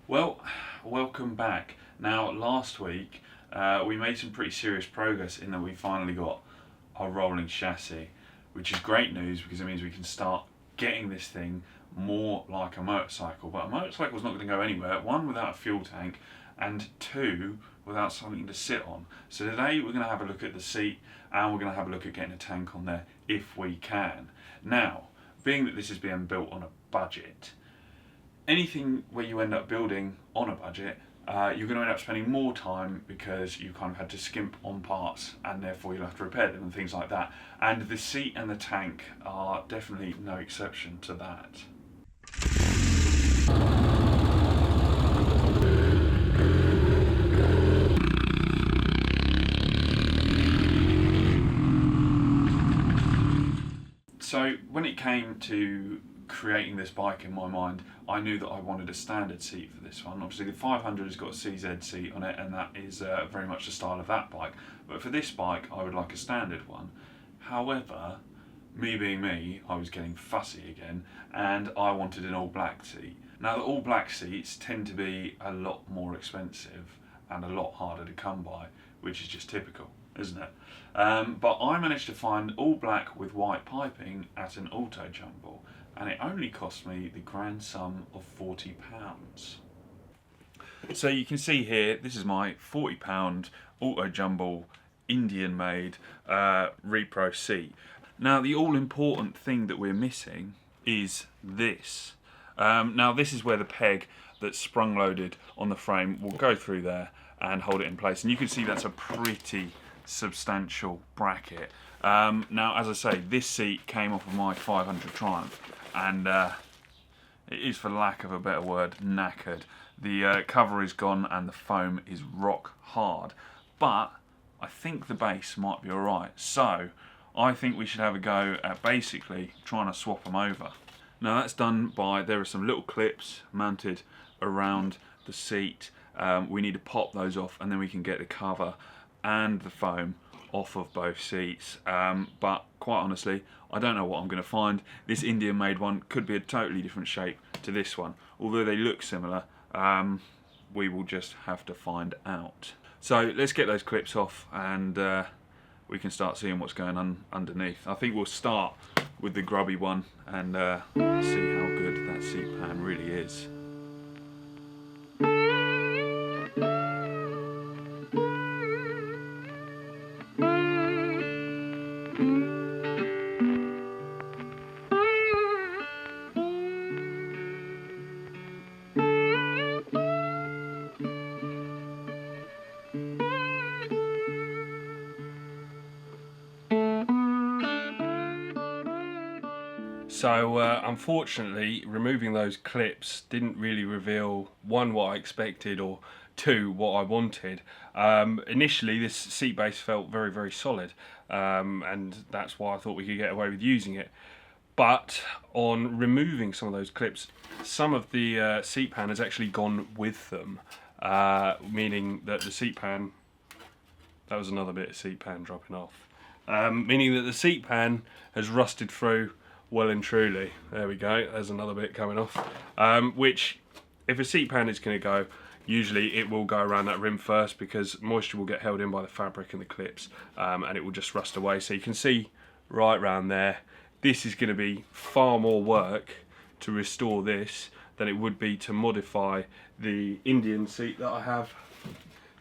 Well, welcome back. Now, last week we made some pretty serious progress in that we finally got our rolling chassis, which is great news because it means we can start getting this thing more like a motorcycle. But a motorcycle's not going to go anywhere, one, without a fuel tank, and two, without something to sit on. So today we're going to have a look at the seat and we're going to have a look at getting a tank on there if we can. Now, being that this is being built on a budget, anything where you end up building on a budget, you're going to end up spending more time because you kind of had to skimp on parts and therefore you'll have to repair them and things like that. And the seat and the tank are definitely no exception to that. So when it came to creating this bike in my mind, I knew that I wanted a standard seat for this one. Obviously the 500 has got a CZ seat on it and that is very much the style of that bike. But for this bike I would like a standard one. However, me being me, I was getting fussy again and I wanted an all black seat. Now the all black seats tend to be a lot more expensive and a lot harder to come by, which is just typical, isn't it? But I managed to find all black with white piping at an auto jumble, and it only cost me the grand sum of £40. So you can see here, this is my £40 auto jumble Indian made repro seat. Now the all important thing that we're missing is this. Now this is where the peg that's sprung loaded on the frame will go through there and hold it in place, and you can see that's a pretty substantial bracket. Now as I say, this seat came off of my 500 Triumph and it is, for lack of a better word, knackered. The cover is gone and the foam is rock hard, but I think the base might be alright, so I think we should have a go at basically trying to swap them over. Now that's done by, there are some little clips mounted around the seat. We need to pop those off and then we can get the cover and the foam off of both seats, but quite honestly I don't know what I'm going to find. This Indian made one could be a totally different shape to this one, although they look similar. We will just have to find out. So let's get those clips off and we can start seeing what's going on underneath. I think we'll start with the grubby one and see how good that seat pan really is. So unfortunately, removing those clips didn't really reveal, one, what I expected, or two, what I wanted. Initially this seat base felt very, very solid, and that's why I thought we could get away with using it. But on removing some of those clips, some of the seat pan has actually gone with them, meaning that the seat pan, that was another bit of seat pan dropping off, meaning that the seat pan has rusted through well and truly. There we go, there's another bit coming off, which, if a seat pan is going to go, usually it will go around that rim first because moisture will get held in by the fabric and the clips, and it will just rust away. So you can see right around there, this is going to be far more work to restore this than it would be to modify the Indian seat that I have.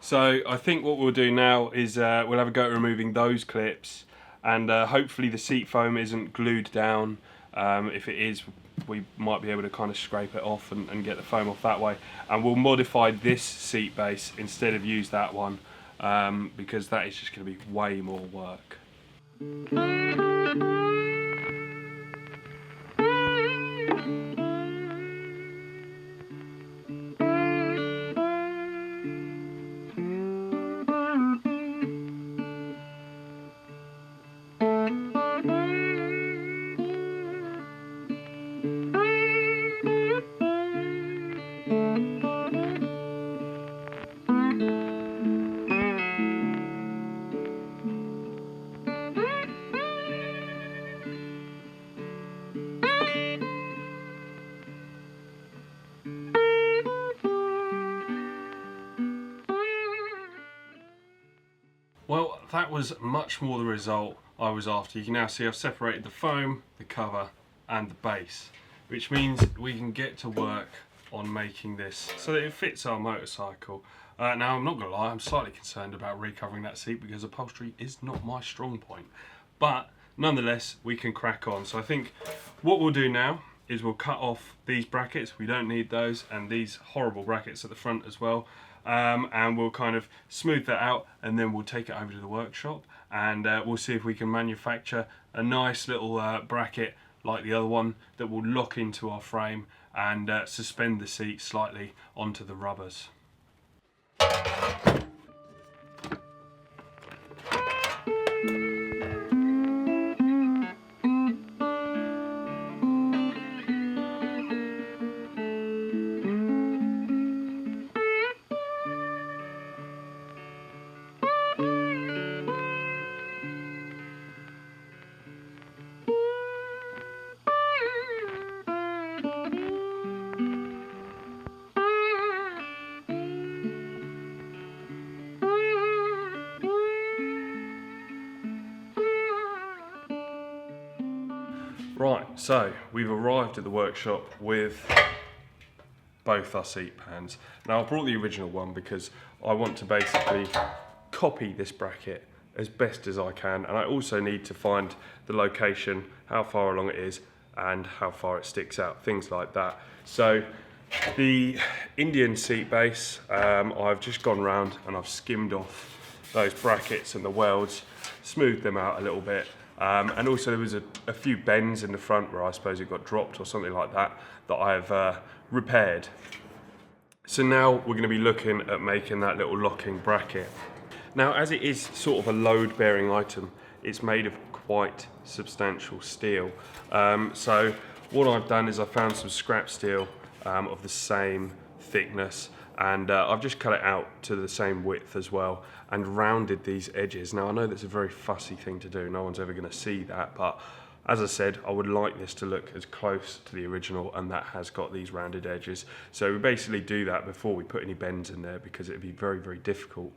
So I think what we'll do now is we'll have a go at removing those clips, and hopefully the seat foam isn't glued down. If it is, we might be able to kind of scrape it off and get the foam off that way, and we'll modify this seat base instead of use that one, because that is just going to be way more work. Well, that was much more the result I was after. You can now see I've separated the foam, the cover and the base, which means we can get to work on making this so that it fits our motorcycle. Now, I'm not going to lie, I'm slightly concerned about recovering that seat because upholstery is not my strong point. But nonetheless, we can crack on. So I think what we'll do now is we'll cut off these brackets. We don't need those, and these horrible brackets at the front as well. And we'll kind of smooth that out, and then we'll take it over to the workshop, and we'll see if we can manufacture a nice little bracket like the other one that will lock into our frame and suspend the seat slightly onto the rubbers. Right, so we've arrived at the workshop with both our seat pans. Now, I brought the original one because I want to basically copy this bracket as best as I can, and I also need to find the location, how far along it is and how far it sticks out, things like that. So the Indian seat base, I've just gone round and I've skimmed off those brackets and the welds, smoothed them out a little bit. And also there was a few bends in the front where I suppose it got dropped or something like that that I've repaired. So now we're going to be looking at making that little locking bracket. Now, as it is sort of a load bearing item, it's made of quite substantial steel. So what I've done is I found some scrap steel of the same thickness, and I've just cut it out to the same width as well and rounded these edges. Now, I know that's a very fussy thing to do, no one's ever going to see that, but as I said, I would like this to look as close to the original, and that has got these rounded edges. So we basically do that before we put any bends in there, because it'd be very, very difficult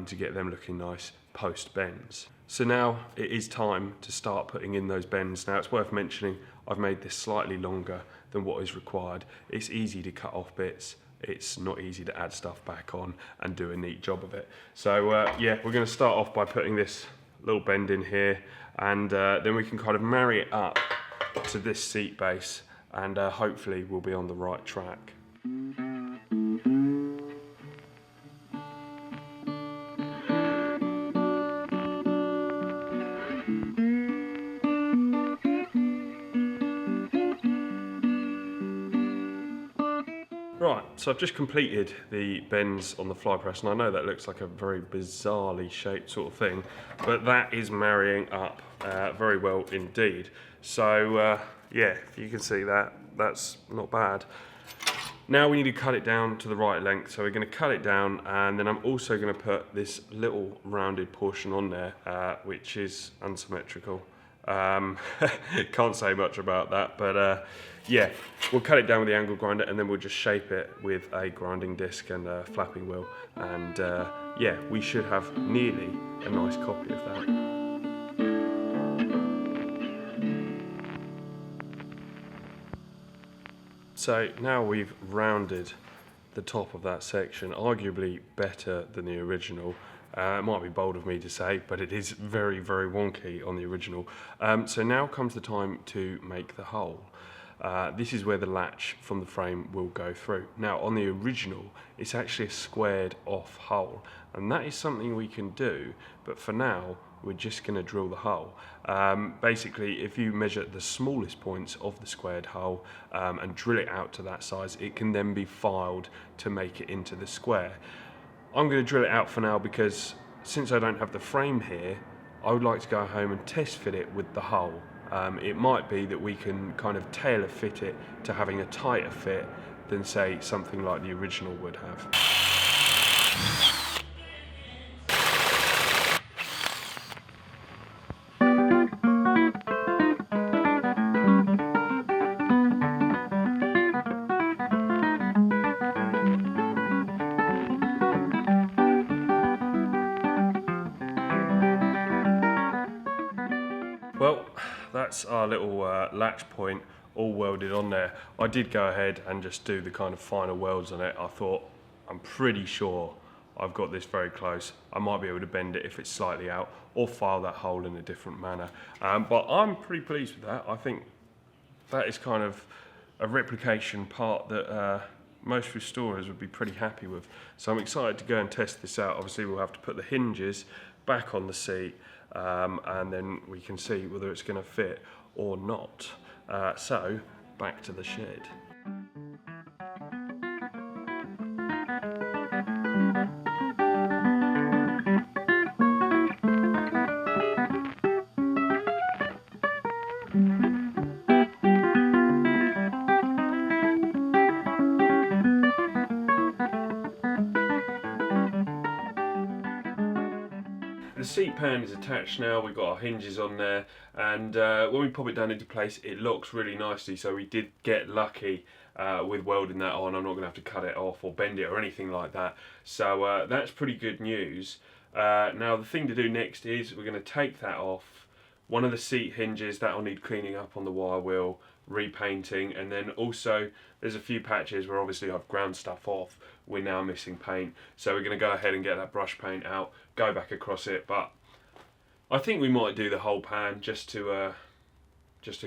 to get them looking nice post bends. So now it is time to start putting in those bends. Now, it's worth mentioning I've made this slightly longer than what is required. It's easy to cut off bits. It's not easy to add stuff back on and do a neat job of it. So yeah, we're going to start off by putting this little bend in here, and then we can kind of marry it up to this seat base, and hopefully we'll be on the right track. Right, so I've just completed the bends on the fly press, and I know that looks like a very bizarrely shaped sort of thing, but that is marrying up very well indeed. So yeah, if you can see that, that's not bad. Now we need to cut it down to the right length, so we're going to cut it down, and then I'm also going to put this little rounded portion on there, which is unsymmetrical. Can't say much about that, but yeah, we'll cut it down with the angle grinder, and then we'll just shape it with a grinding disc and a flapping wheel, and yeah, we should have nearly a nice copy of that. So now we've rounded the top of that section, arguably better than the original. It might be bold of me to say, but it is very, very wonky on the original. So now comes the time to make the hole. This is where the latch from the frame will go through. Now, on the original, it's actually a squared off hole, and that is something we can do, but for now, we're just going to drill the hole. Basically, if you measure the smallest points of the squared hole and drill it out to that size, it can then be filed to make it into the square. I'm going to drill it out for now because since I don't have the frame here, I would like to go home and test fit it with the hole. It might be that we can kind of tailor fit it to having a tighter fit than, say, something like the original would have. that's our little latch point all welded on there. I did go ahead and just do the kind of final welds on it. I thought, I'm pretty sure I've got this very close. I might be able to bend it if it's slightly out, or file that hole in a different manner. But I'm pretty pleased with that. I think that is kind of a replication part that most restorers would be pretty happy with. So I'm excited to go and test this out. Obviously we'll have to put the hinges back on the seat, and then we can see whether it's going to fit or not. So back to the shed. The seat pan is attached now, we've got our hinges on there, and when we pop it down into place it locks really nicely, so we did get lucky with welding that on. I'm not going to have to cut it off or bend it or anything like that, so that's pretty good news. Now the thing to do next is we're going to take that off. One of the seat hinges, that will need cleaning up on the wire wheel, repainting, and then also there's a few patches where obviously I've ground stuff off, we're now missing paint, so we're going to go ahead and get that brush paint out, go back across it. But I think we might do the whole pan just to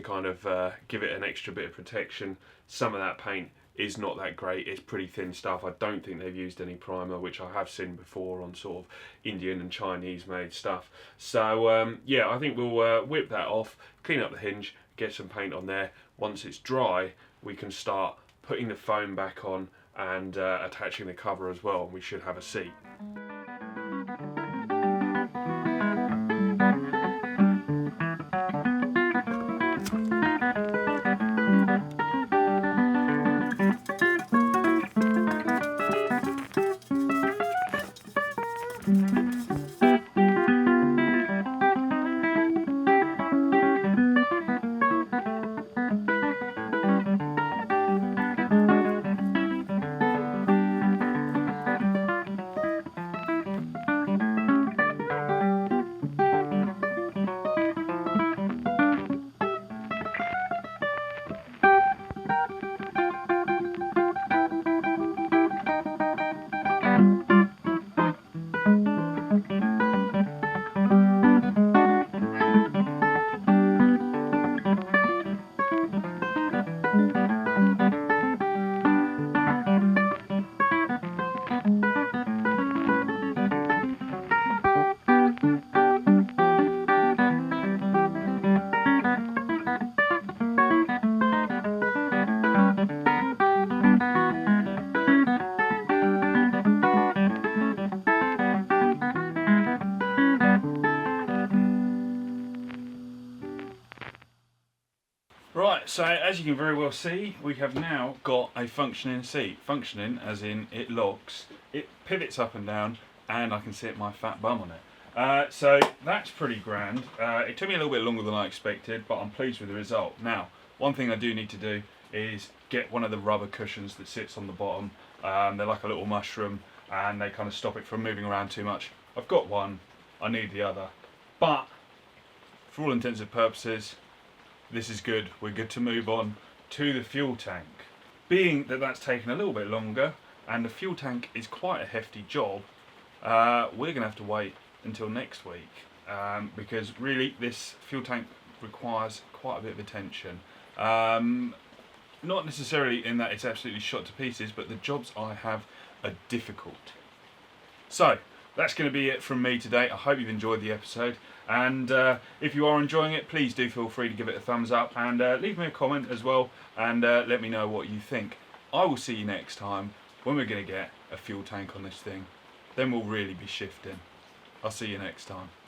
kind of give it an extra bit of protection. Some of that paint is not that great, it's pretty thin stuff. I don't think they've used any primer, which I have seen before on sort of Indian and Chinese made stuff. So yeah, I think we'll whip that off, clean up the hinge, get some paint on there. Once it's dry, we can start putting the foam back on and attaching the cover as well, and we should have a seat. Right, so as you can very well see, we have now got a functioning seat. Functioning as in it locks, it pivots up and down, and I can sit my fat bum on it. So that's pretty grand. It took me a little bit longer than I expected, but I'm pleased with the result. Now, one thing I do need to do is get one of the rubber cushions that sits on the bottom. They're like a little mushroom, and they kind of stop it from moving around too much. I've got one, I need the other. But, for all intents and purposes, this is good. We're good to move on to the fuel tank. Being that that's taken a little bit longer, and the fuel tank is quite a hefty job, we're going to have to wait until next week, because really this fuel tank requires quite a bit of attention. Not necessarily in that it's absolutely shot to pieces, but the jobs I have are difficult. So that's going to be it from me today. I hope you've enjoyed the episode, and if you are enjoying it, please do feel free to give it a thumbs up, and leave me a comment as well, and let me know what you think. I will see you next time when we're going to get a fuel tank on this thing. Then we'll really be shifting. I'll see you next time.